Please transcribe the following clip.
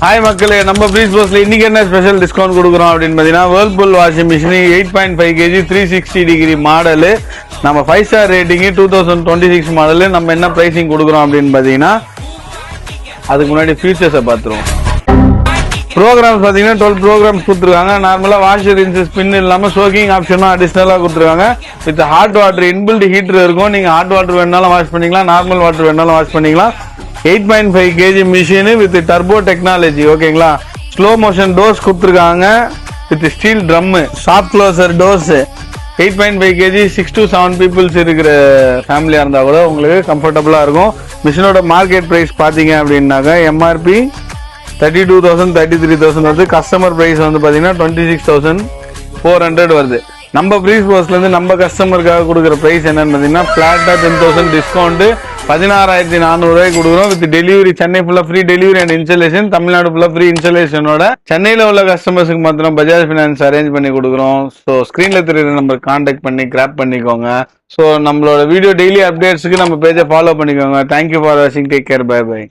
Hi மக்களே, நம்ம breeze போஸ்ட்ல இன்னைக்கு என்ன ஸ்பெஷல் டிஸ்கவுண்ட் கொடுக்குறோம் அப்படின்னு பார்த்தீங்கன்னா, Whirlpool washing machine 8.5 kg 360 degree model, நம்ம 5 ஸ்டார் ரேட்டிங் 2026 மாடலு. நம்ம என்ன ப்ரைஸிங் கொடுக்குறோம் அப்படின்னு பார்த்தீங்கன்னா, அதுக்கு முன்னாடி ஃபீச்சர்ஸை பார்த்துருவோம். ப்ரோக்ராம்ஸ் பார்த்தீங்கன்னா 12 ப்ரோக்ராம்ஸ் கொடுத்துருக்காங்க. நார்மலாக வாஷர் இன்ஸ் ஸ்பின் இல்லாமல் சோக்கிங் ஆப்ஷனும் அடிஷ்னலாக கொடுத்துருக்காங்க. With hot water inbuilt heater இருக்கும். நீங்கள் ஹாட் வாட்டர் வேணாலும் வாஷ் பண்ணிக்கலாம், நார்மல் வாட்டர் வேணாலும் வாஷ் பண்ணிக்கலாம். 8.5 kg machine with turbo technology. ஓகேங்களா, ஸ்லோ மோஷன் டோர்ஸ் கொடுத்துருக்காங்க with steel drum, soft closer doors. 8.5 kg 6 to 7 peoples இருக்கிற ஃபேமிலியாக இருந்தால் கூட உங்களுக்கு கம்ஃபர்டபுளாக இருக்கும். மிஷினோட மார்க்கெட் ப்ரைஸ் பார்த்தீங்க அப்படின்னாக்கா எம்ஆர்பி 32,000 33,000 வருது. கஸ்டமர் ப்ரைஸ் வந்து பார்த்தீங்கன்னா 26,400 வருது. நம்ம ப்ரீஸ் போஸ்ட்லேருந்து நம்ம கஸ்டமருக்காக கொடுக்குற ப்ரைஸ் என்னன்னு பார்த்தீங்கன்னா, ஃப்ளாட்டாக 10,000 டிஸ்கவுண்ட் 16,400 கொடுக்குறோம். வித் டெலிவரி சென்னை ஃபுல்லாக free delivery and installation, Tamil Nadu ஃபுல்லாக ஃப்ரீ இன்ஸ்டாலேஷனோட. சென்னையில் உள்ள கஸ்டமர்ஸுக்கு மாத்திரம் பஜாஜ் ஃபினான்ஸ் அரேஞ்ச் பண்ணி கொடுக்குறோம். ஸோ ஸ்க்ரீனில் தெரியுற நம்பர் கான்டாக்ட் பண்ணி கிராப் பண்ணிக்கோங்க. ஸோ நம்மளோட வீடியோ டெய்லி அப்டேட்ஸுக்கு நம்ம பேஜை ஃபாலோ பண்ணிக்கோங்க. தேங்க்யூ ஃபார் வாட்சிங். Take care. Bye by.